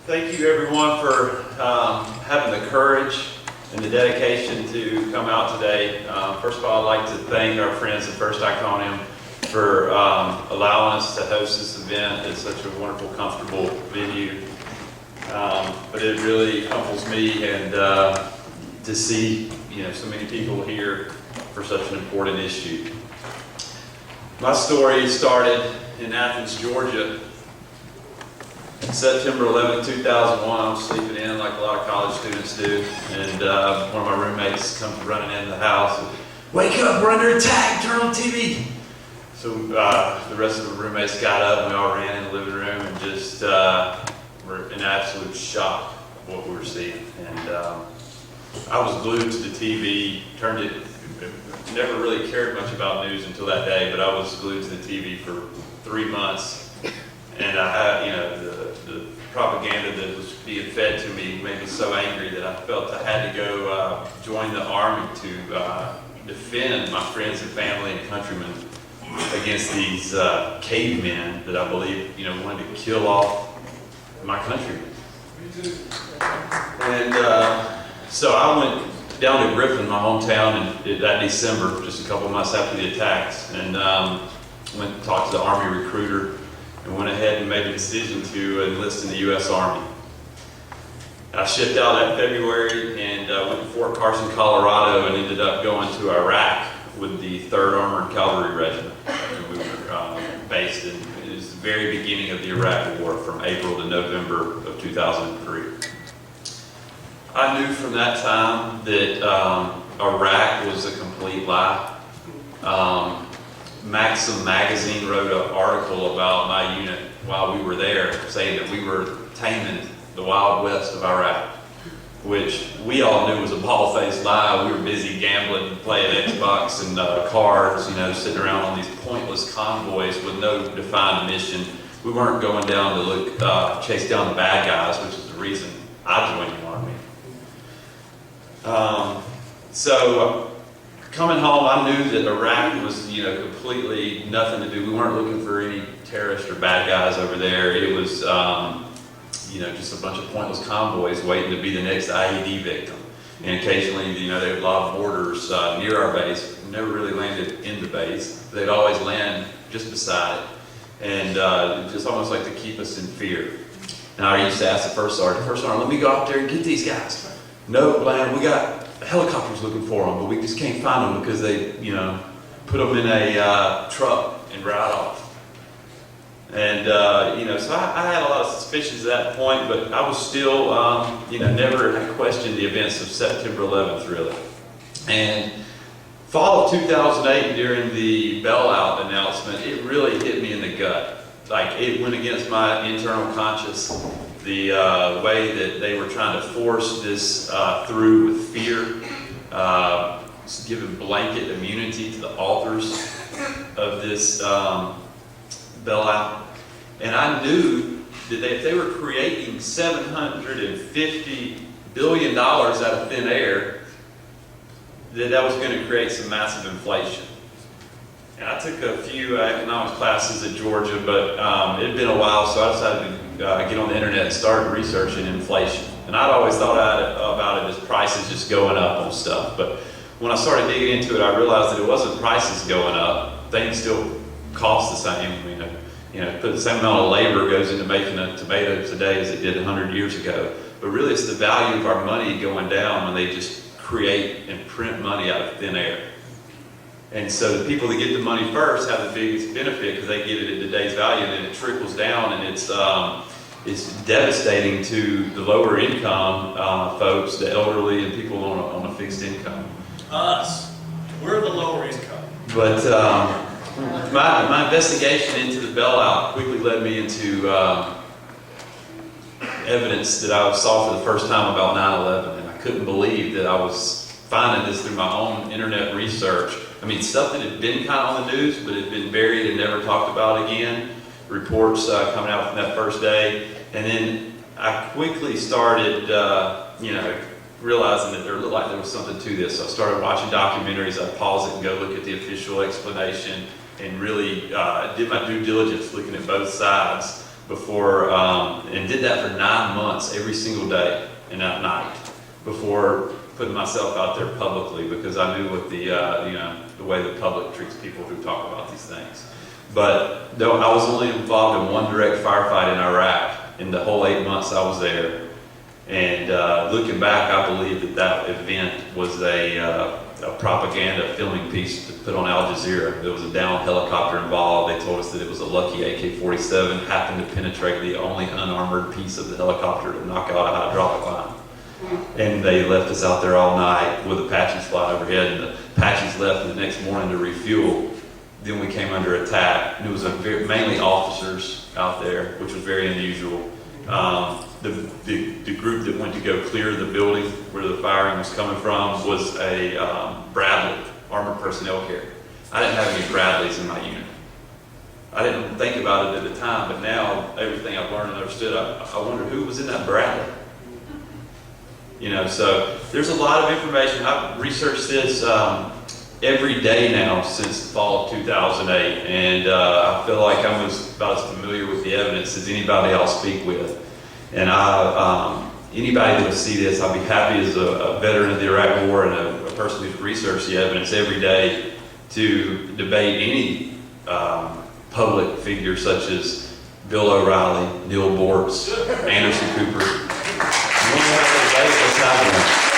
Thank you everyone for having the courage and the dedication to come out today. First of all, I'd like to thank our friends at First Iconium for allowing us to host this event. It's such a wonderful, comfortable venue. But it really humbles me and to see so many people here for such an important issue. My story started in Athens, Georgia. September 11, 2001, I was sleeping in like a lot of college students do, and one of my roommates comes running into the house and, "Wake up, we're under attack, turn on TV." So the rest of the roommates got up and we all ran in the living room and just were in absolute shock of what we were seeing. And I was glued to the TV, never really cared much about news until that day, but I was glued to the TV for 3 months. And I had, the propaganda that was being fed to me made me so angry that I felt I had to go join the Army to defend my friends and family and countrymen against these cavemen that I believe wanted to kill off my countrymen. And so I went down to Griffin, my hometown, that December, just a couple months after the attacks, and went to talk to the Army recruiter and went ahead and made a decision to enlist in the U.S. Army. I shipped out that February and went to Fort Carson, Colorado, and ended up going to Iraq with the 3rd Armored Cavalry Regiment. And we were based in, it was the very beginning of the Iraq War, from April to November of 2003. I knew from that time that Iraq was a complete lie. Maxim magazine wrote an article about my unit while we were there, saying that we were taming the Wild West of Iraq, which we all knew was a bald-faced lie. We were busy gambling, playing Xbox and cards, sitting around on these pointless convoys with no defined mission. We weren't going down to chase down the bad guys, which is the reason I joined the Army. Coming home, I knew that Iraq was, completely nothing to do. We weren't looking for any terrorists or bad guys over there. It was, just a bunch of pointless convoys waiting to be the next IED victim. And occasionally, they would lob mortars near our base. We never really landed in the base. They'd always land just beside it, and just almost like to keep us in fear. And I used to ask the first sergeant, "Let me go out there and get these guys." "No, Bland, we got helicopters looking for them, but we just can't find them because they, put them in a truck and ride off." And, so I had a lot of suspicions at that point, but I was still, never had questioned the events of September 11th, really. And fall of 2008, during the bailout announcement, it really hit me in the gut. Like, it went against my internal conscience. The way that they were trying to force this through with fear, giving blanket immunity to the authors of this bailout. And I knew that if they were creating $750 billion out of thin air, that was going to create some massive inflation. And I took a few economics classes at Georgia, but it had been a while, so I decided to get on the internet and start researching inflation. And I'd always thought about it as prices just going up on stuff. But when I started digging into it, I realized that it wasn't prices going up. Things still cost the same. The same amount of labor goes into making a tomato today as it did 100 years ago. But really, it's the value of our money going down when they just create and print money out of thin air. And so the people that get the money first have the biggest benefit because they get it at today's value, and then it trickles down, and it's devastating to the lower income folks, the elderly, and people on a fixed income. Us. We're the lower income. But my investigation into the bailout quickly led me into evidence that I saw for the first time about 9/11, and I couldn't believe that I was finding this through my own internet research. Stuff that had been kind of on the news, but had been buried and never talked about again. Reports coming out from that first day. And then I quickly started, realizing that there looked like there was something to this. So I started watching documentaries. I'd pause it and go look at the official explanation and really did my due diligence looking at both sides before, and did that for 9 months, every single day and at night, before putting myself out there publicly, because I knew what the way the public treats people who talk about these things. But though I was only involved in one direct firefight in Iraq in the whole 8 months I was there. And looking back, I believe that event was a propaganda filming piece to put on Al Jazeera. There was a downed helicopter involved. They told us that it was a Lucky AK-47, happened to penetrate the only unarmored piece of the helicopter to knock out a hydraulic line. And they left us out there all night with Apaches flying overhead, and the Apaches left the next morning to refuel. Then we came under attack, and it was mainly officers out there, which was very unusual. The group that went to go clear the building where the firing was coming from was a Bradley, Armored Personnel Carrier. I didn't have any Bradleys in my unit. I didn't think about it at the time, but now everything I've learned and understood, I wonder who was in that Bradley. So there's a lot of information. I've researched this every day now since the fall of 2008, and I feel like I'm about as familiar with the evidence as anybody I'll speak with. And anybody that will see this, I'll be happy as a veteran of the Iraq War and a person who's researched the evidence every day to debate any public figure such as Bill O'Reilly, Neil Bortz, Anderson Cooper. You want to have a debate? Let's have one.